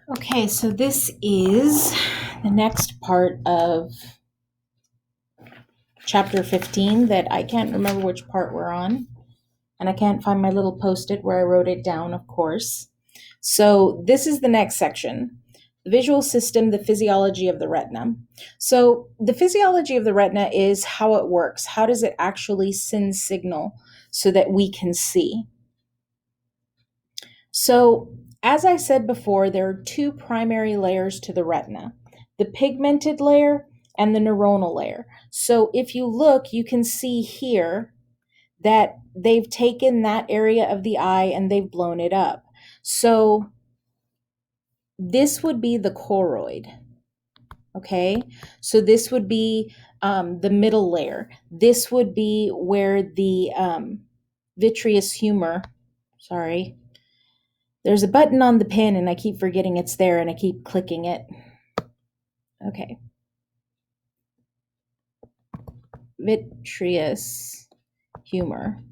Okay, so this is the next part of chapter 15 that I can't remember which part we're on, and I can't find my little post-it where I wrote it down, of course. So this is the next section. The visual system, the physiology of the retina. So the physiology of the retina is how it works. How does it actually send signal so that we can see? So, as I said before, there are two primary layers to the retina, the pigmented layer and the neuronal layer. So, if you look, you can see here that they've taken that area of the eye and they've blown it up. So, this would be the choroid. Okay, so this would be the middle layer. This would be where the vitreous humor, sorry, there's a button on the pen and I keep forgetting it's there and I keep clicking it. Okay. Vitreous humor.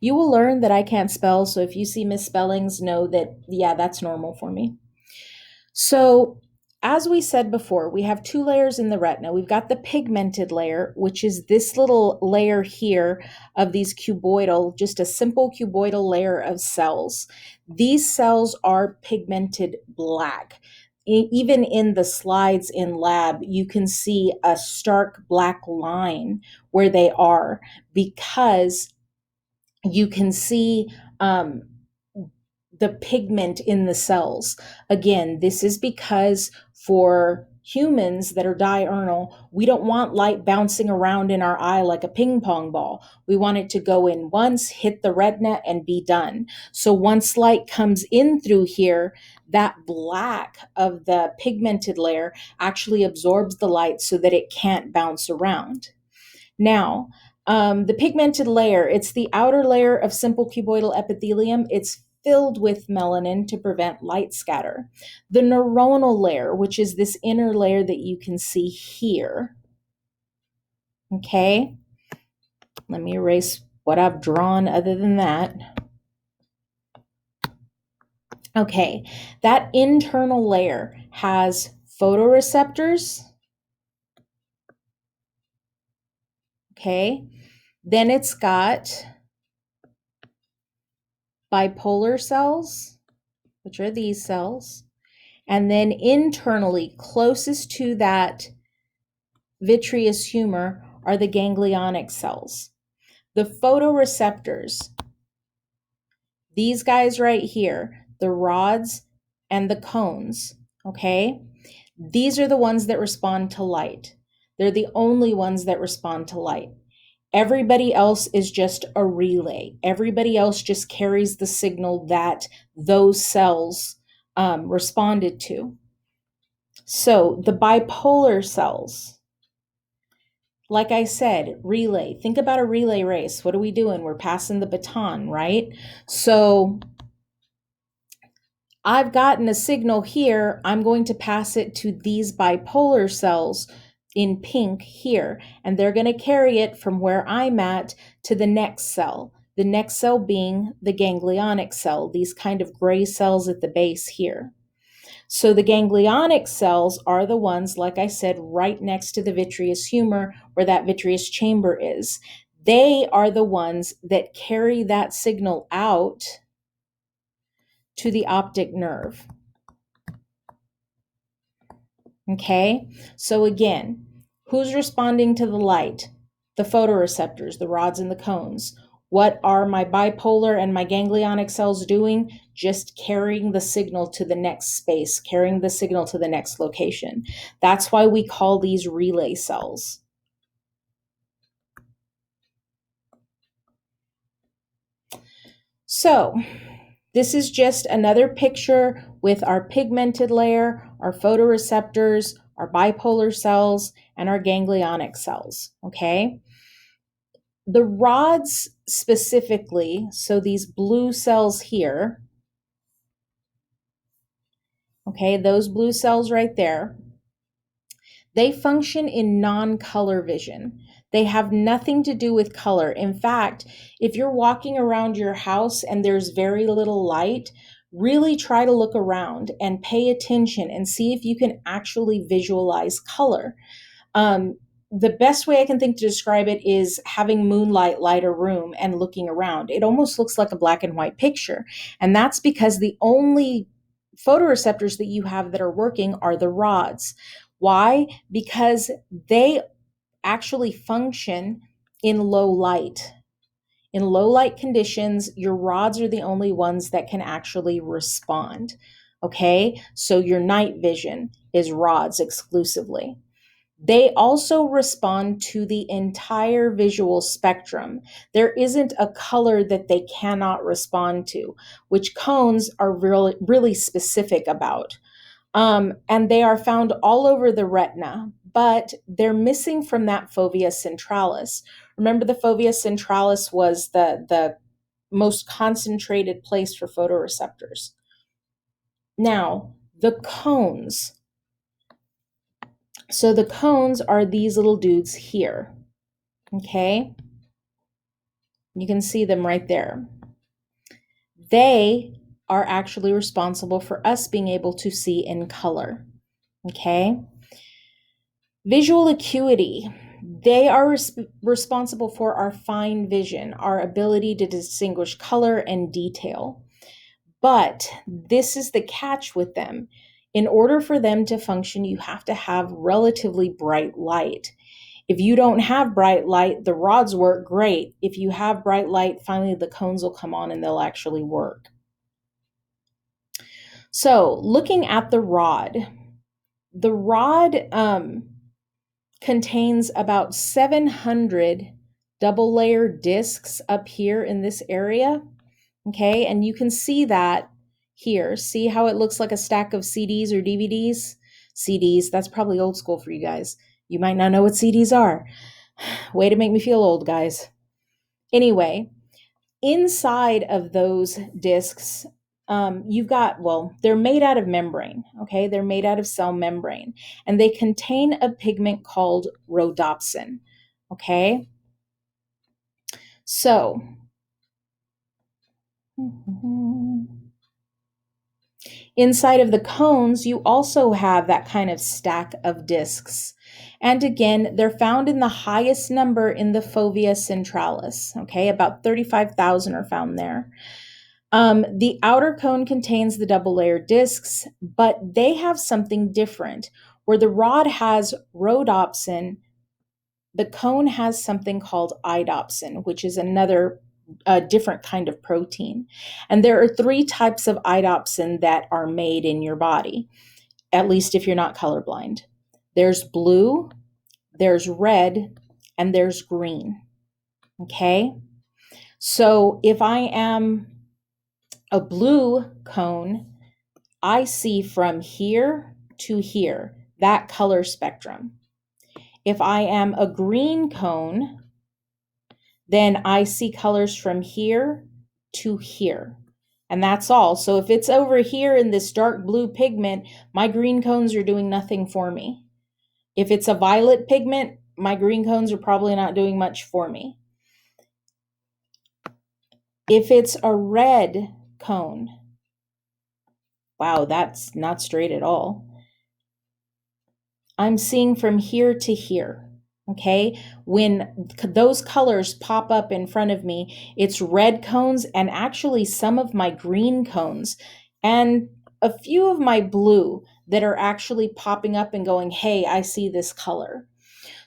You will learn that I can't spell, so if you see misspellings, know that, yeah, that's normal for me. So, as we said before, we have two layers in the retina. We've got the pigmented layer, which is this little layer here of these cuboidal, just a simple cuboidal layer of cells. These cells are pigmented black. Even in the slides in lab, you can see a stark black line where they are because you can see the pigment in the cells. Again, this is because for humans that are diurnal, we don't want light bouncing around in our eye like a ping pong ball. We want it to go in once, hit the retina, and be done. So once light comes in through here, that black of the pigmented layer actually absorbs the light so that it can't bounce around. Now, the pigmented layer, it's the outer layer of simple cuboidal epithelium. It's filled with melanin to prevent light scatter. The neuronal layer, which is this inner layer that you can see here. Okay, let me erase what I've drawn other than that. Okay, that internal layer has photoreceptors. Okay, then it's got bipolar cells, which are these cells. And then internally, closest to that vitreous humor, are the ganglionic cells. The photoreceptors, these guys right here, the rods and the cones, okay? These are the ones that respond to light. They're the only ones that respond to light. Everybody else is just a relay. Everybody else just carries the signal that those cells responded to. So the bipolar cells, like I said, relay. Think about a relay race. What are we doing? We're passing the baton, right? So I've gotten a signal here. I'm going to pass it to these bipolar cells in pink here, and they're going to carry it from where I'm at to the next cell. The next cell being the ganglionic cell, these kind of gray cells at the base here. So the ganglionic cells are the ones, like I said, right next to the vitreous humor where that vitreous chamber is. They are the ones that carry that signal out to the optic nerve. Okay, so again, who's responding to the light? The photoreceptors, the rods and the cones. What are my bipolar and my ganglionic cells doing? Just carrying the signal to the next space, carrying the signal to the next location. That's why we call these relay cells. So, this is just another picture with our pigmented layer, our photoreceptors, our bipolar cells, and our ganglionic cells, okay? The rods specifically, so these blue cells here, okay, those blue cells right there, they function in non-color vision. They have nothing to do with color. In fact, if you're walking around your house and there's very little light, really try to look around and pay attention and see if you can actually visualize color. The best way I can think to describe it is having moonlight light a room and looking around. It almost looks like a black and white picture. And that's because the only photoreceptors that you have that are working are the rods. Why? Because they actually function in low light. In low light conditions, your rods are the only ones that can actually respond. Okay, so your night vision is rods exclusively. They also respond to the entire visual spectrum. There isn't a color that they cannot respond to, which cones are really, really specific about. And they are found all over the retina, but they're missing from that fovea centralis. Remember, the fovea centralis was the most concentrated place for photoreceptors. Now, the cones. So the cones are these little dudes here, okay? You can see them right there. They are actually responsible for us being able to see in color, okay? Visual acuity. They are responsible for our fine vision, our ability to distinguish color and detail. But this is the catch with them. In order for them to function, you have to have relatively bright light. If you don't have bright light, the rods work great. If you have bright light, finally the cones will come on and they'll actually work. So looking at the rod contains about 700 double layer discs up here in this area. Okay, and you can see that here. See how it looks like a stack of CDs or DVDs? CDs, that's probably old school for you guys. You might not know what CDs are. Way to make me feel old, guys. Anyway, inside of those discs, you've got, well, they're made out of membrane, okay? They're made out of cell membrane, and they contain a pigment called rhodopsin, okay? So, inside of the cones, you also have that kind of stack of discs. And again, they're found in the highest number in the fovea centralis, okay? About 35,000 are found there. The outer cone contains the double layer discs, but they have something different. Where the rod has rhodopsin, the cone has something called idopsin, which is another different kind of protein. And there are 3 types of idopsin that are made in your body, at least if you're not colorblind. There's blue, there's red, and there's green. Okay? So if I am a blue cone, I see from here to here, that color spectrum. If I am a green cone, then I see colors from here to here. And that's all. So if it's over here in this dark blue pigment, my green cones are doing nothing for me. If it's a violet pigment, my green cones are probably not doing much for me. If it's a red cone, wow, that's not straight at all. I'm seeing from here to here. Okay, when those colors pop up in front of me, it's red cones and actually some of my green cones and a few of my blue that are actually popping up and going, hey, I see this color.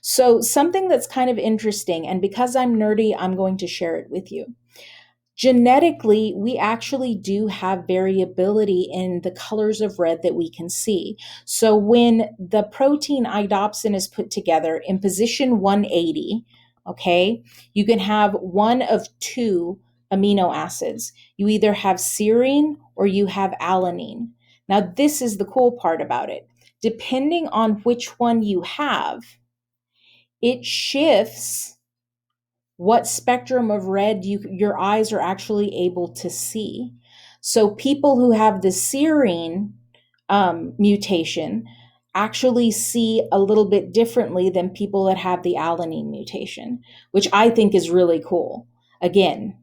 So something that's kind of interesting, and because I'm nerdy, I'm going to share it with you. Genetically, we actually do have variability in the colors of red that we can see. So when the protein idopsin is put together in position 180, okay, you can have one of 2 amino acids. You either have serine or you have alanine. Now, this is the cool part about it. Depending on which one you have, it shifts what spectrum of red your eyes are actually able to see. So people who have the serine mutation actually see a little bit differently than people that have the alanine mutation, which I think is really cool. Again,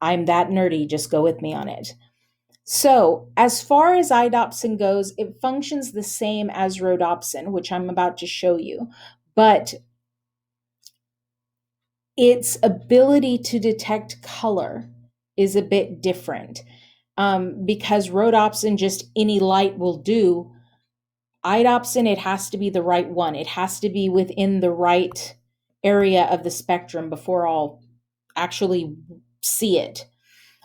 I'm that nerdy, just go with me on it. So, as far as iodopsin goes, it functions the same as rhodopsin, which I'm about to show you, but its ability to detect color is a bit different. Because rhodopsin, just any light will do. Iodopsin, it has to be the right one. It has to be within the right area of the spectrum before I'll actually see it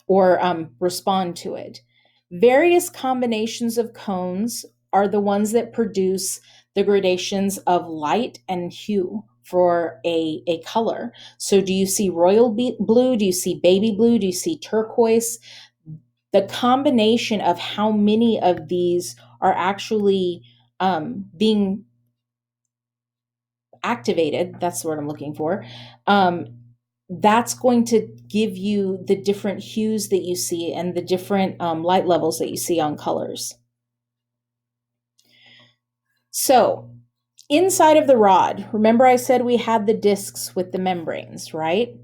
or respond to it. Various combinations of cones are the ones that produce the gradations of light and hue for a color. So do you see royal blue? Do you see baby blue? Do you see turquoise? The combination of how many of these are actually being activated, that's the word I'm looking for, um, that's going to give you the different hues that you see and the different light levels that you see on colors. So inside of the rod, remember I said we had the discs with the membranes, right?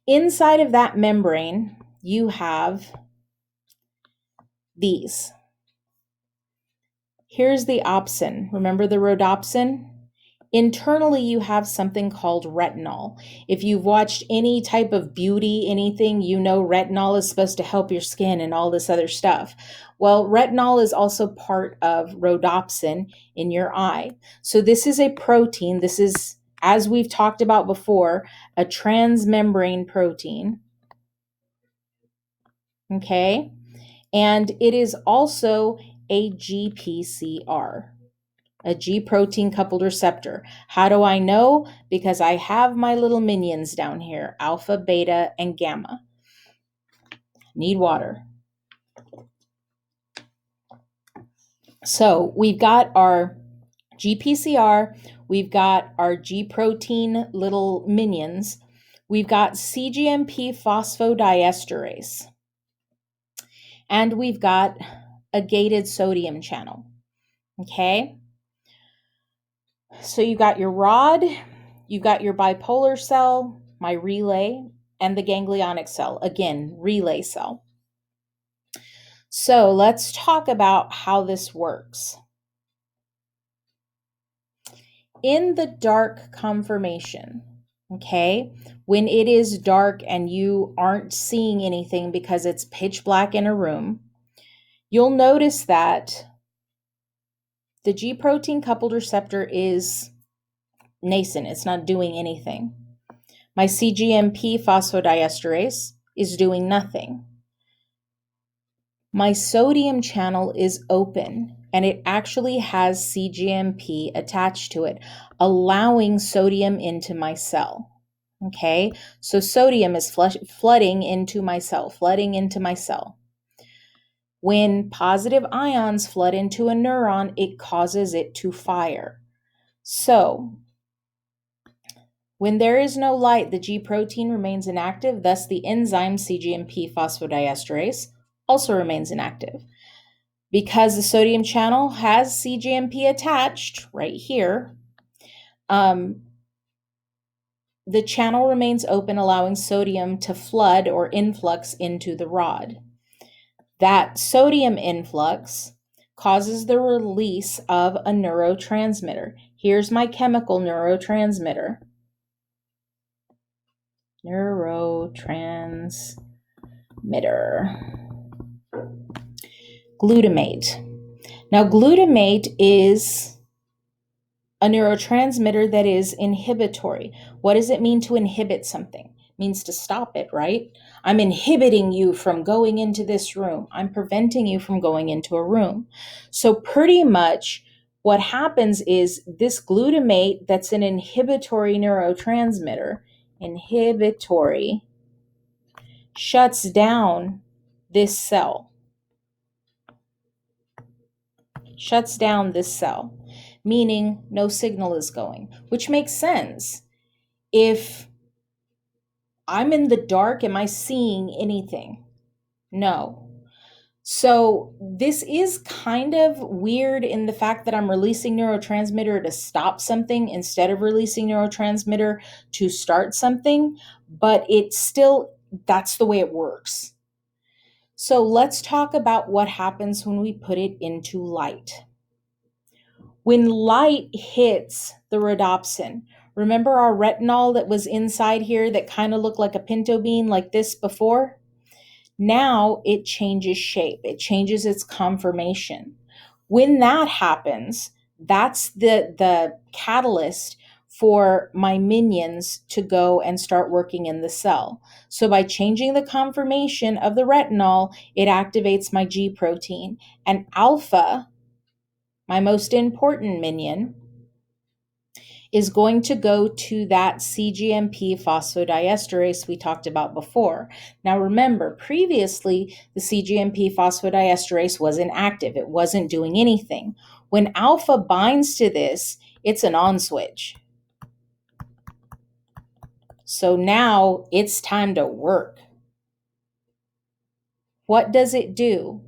Inside of that membrane, you have these. Here's the opsin. Remember the rhodopsin? Internally, you have something called retinol. If you've watched any type of beauty, anything, you know retinol is supposed to help your skin and all this other stuff. Well, retinol is also part of rhodopsin in your eye. So this is a protein. This is, as we've talked about before, a transmembrane protein. Okay? And it is also a GPCR. A G protein coupled receptor. How do I know? Because I have my little minions down here, alpha, beta, and gamma. Need water. So we've got our GPCR, we've got our G protein little minions, we've got CGMP phosphodiesterase, and we've got a gated sodium channel. Okay? So you got your rod, you got your bipolar cell, my relay, and the ganglionic cell. Again, relay cell. So let's talk about how this works. In the dark conformation, okay, when it is dark and you aren't seeing anything because it's pitch black in a room, you'll notice that the G protein coupled receptor is nascent. It's not doing anything. My CGMP phosphodiesterase is doing nothing. My sodium channel is open and it actually has CGMP attached to it, allowing sodium into my cell. Okay, so sodium is flooding into my cell, flooding into my cell. When positive ions flood into a neuron, it causes it to fire. So when there is no light, the G protein remains inactive, thus the enzyme CGMP phosphodiesterase also remains inactive. Because the sodium channel has CGMP attached right here, the channel remains open, allowing sodium to flood or influx into the rod. That sodium influx causes the release of a neurotransmitter. Here's my chemical neurotransmitter. Glutamate. Now, glutamate is a neurotransmitter that is inhibitory. What does it mean to inhibit something? It means to stop it, right? I'm inhibiting you from going into this room. I'm preventing you from going into a room. So pretty much what happens is this glutamate that's an inhibitory neurotransmitter, shuts down this cell. Meaning no signal is going, which makes sense. If I'm in the dark, am I seeing anything? No. So this is kind of weird in the fact that I'm releasing neurotransmitter to stop something instead of releasing neurotransmitter to start something, but it's still, that's the way it works. So let's talk about what happens when we put it into light. When light hits the rhodopsin, remember our retinol that was inside here that kind of looked like a pinto bean like this before? Now it changes shape, it changes its conformation. When that happens, that's the catalyst for my minions to go and start working in the cell. So by changing the conformation of the retinol, it activates my G protein. And alpha, my most important minion, is going to go to that cGMP phosphodiesterase we talked about before. Now remember, previously the cGMP phosphodiesterase was inactive. It wasn't doing anything. When alpha binds to this, it's an on switch. So now it's time to work. What does it do?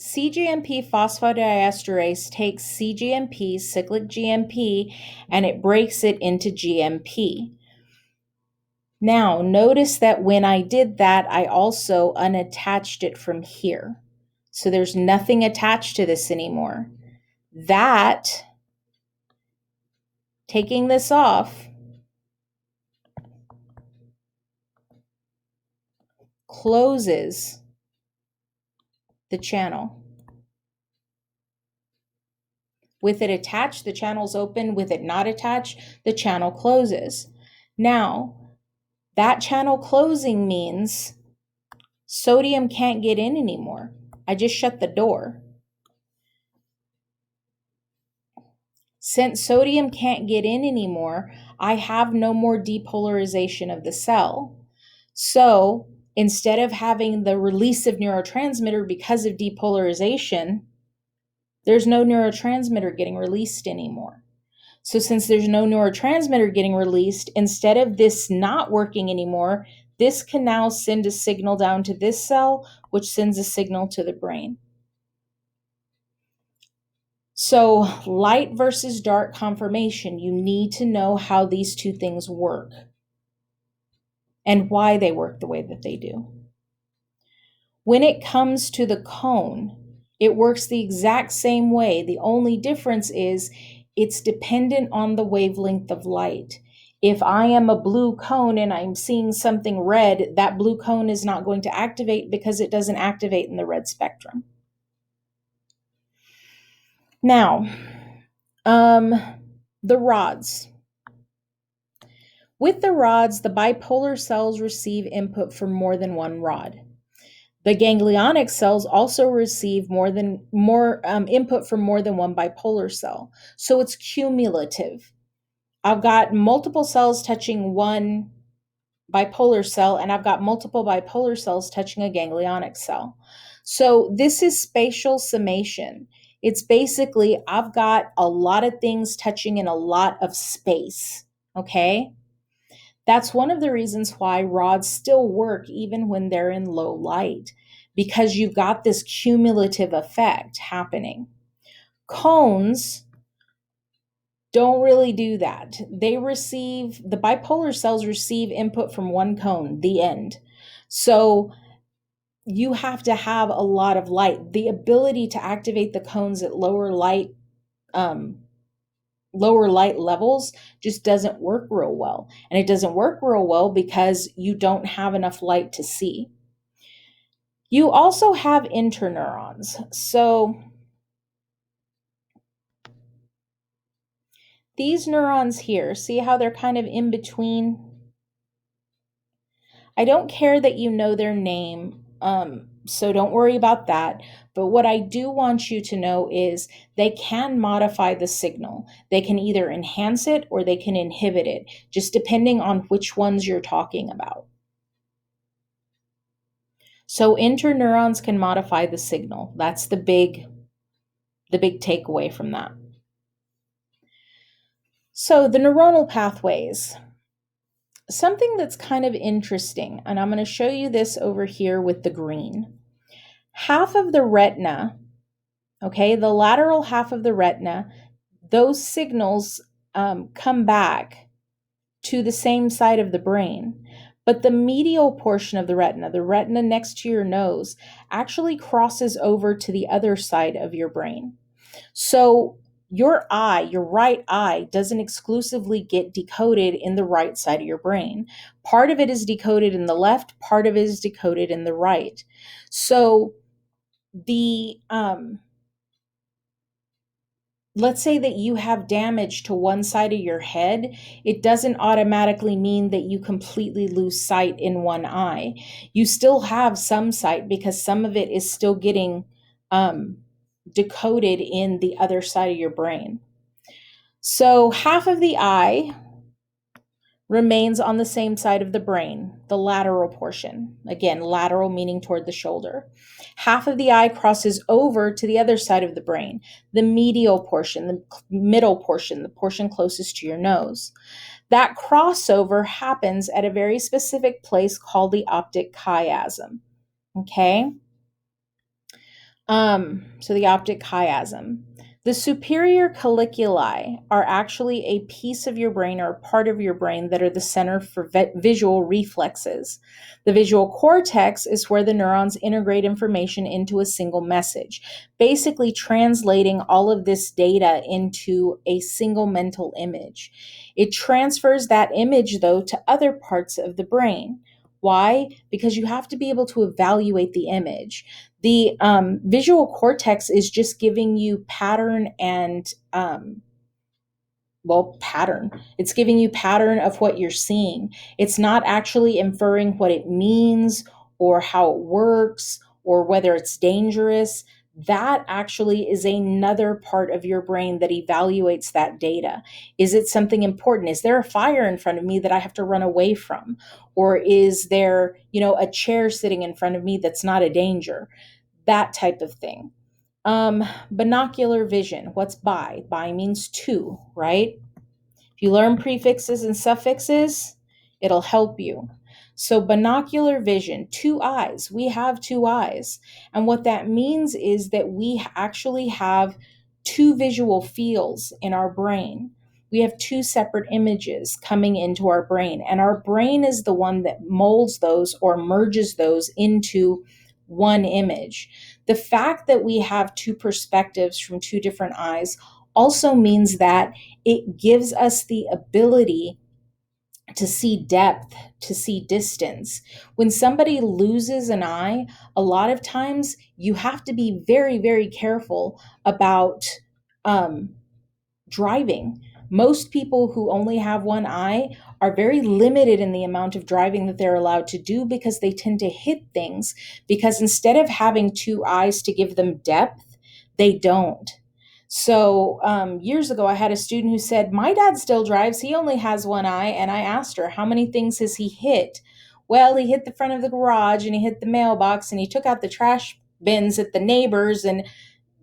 cGMP phosphodiesterase takes cGMP, cyclic GMP, and it breaks it into GMP. Now, notice that when I did that, I also unattached it from here. So there's nothing attached to this anymore. That, taking this off, closes the channel. With it attached, the channel's open. With it not attached, the channel closes. Now, that channel closing means sodium can't get in anymore. I just shut the door. Since sodium can't get in anymore, I have no more depolarization of the cell. So instead of having the release of neurotransmitter because of depolarization, there's no neurotransmitter getting released anymore. So since there's no neurotransmitter getting released, instead of this not working anymore, this can now send a signal down to this cell, which sends a signal to the brain. So light versus dark conformation, you need to know how these two things work and why they work the way that they do. When it comes to the cone, it works the exact same way. The only difference is it's dependent on the wavelength of light. If I am a blue cone and I'm seeing something red, that blue cone is not going to activate because it doesn't activate in the red spectrum. Now, the rods. With the rods, the bipolar cells receive input from more than one rod. The ganglionic cells also receive more input from more than one bipolar cell. So it's cumulative. I've got multiple cells touching one bipolar cell, and I've got multiple bipolar cells touching a ganglionic cell. So this is spatial summation. It's basically, I've got a lot of things touching in a lot of space, okay? That's one of the reasons why rods still work even when they're in low light, because you've got this cumulative effect happening. Cones don't really do that. The bipolar cells receive input from one cone, the end. So you have to have a lot of light. The ability to activate the cones at lower light levels just doesn't work real well. And it doesn't work real well because you don't have enough light to see. You also have interneurons. So these neurons here, see how they're kind of in between? I don't care that you know their name, so don't worry about that. But what I do want you to know is they can modify the signal. They can either enhance it or they can inhibit it, just depending on which ones you're talking about. So interneurons can modify the signal. That's the big takeaway from that. So the neuronal pathways. Something that's kind of interesting, and I'm going to show you this over here with the green. Half of the retina, okay, the lateral half of the retina, those signals come back to the same side of the brain. But the medial portion of the retina next to your nose, actually crosses over to the other side of your brain. So your eye, your right eye, doesn't exclusively get decoded in the right side of your brain. Part of it is decoded in the left, part of it is decoded in the right. So the let's say that you have damage to one side of your head, it doesn't automatically mean that you completely lose sight in one eye. You still have some sight because some of it is still getting um, decoded in the other side of your brain. So half of the eye remains on the same side of the brain, the lateral portion. Again, lateral meaning toward the shoulder. Half of the eye crosses over to the other side of the brain, the medial portion, the middle portion, the portion closest to your nose. That crossover happens at a very specific place called the optic chiasm. Okay? So the optic chiasm. The superior colliculi are actually a piece of your brain or a part of your brain that are the center for visual reflexes. The visual cortex is where the neurons integrate information into a single message, basically translating all of this data into a single mental image. It transfers that image, though, to other parts of the brain. Why? Because you have to be able to evaluate the image. The visual cortex is just giving you pattern and pattern. It's giving you pattern of what you're seeing. It's not actually inferring what it means or how it works or whether it's dangerous. That actually is another part of your brain that evaluates that data. Is it something important? Is there a fire in front of me that I have to run away from? Or is there, a chair sitting in front of me that's not a danger? That type of thing. Binocular vision. What's bi? Bi means two, right? If you learn prefixes and suffixes, it'll help you. So binocular vision, two eyes. We have two eyes. And what that means is that we actually have two visual fields in our brain. We have two separate images coming into our brain, and our brain is the one that molds those or merges those into one image. The fact that we have two perspectives from two different eyes also means that it gives us the ability to see depth, to see distance. When somebody loses an eye, a lot of times you have to be very, very careful about um, driving. Most people who only have one eye are very limited in the amount of driving that they're allowed to do because they tend to hit things, because instead of having two eyes to give them depth, they don't. So years ago, I had a student who said, my dad still drives. He only has one eye. And I asked her, how many things has he hit? Well, he hit the front of the garage and he hit the mailbox and he took out the trash bins at the neighbors. And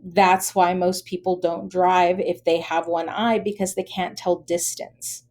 that's why most people don't drive if they have one eye, because they can't tell distance.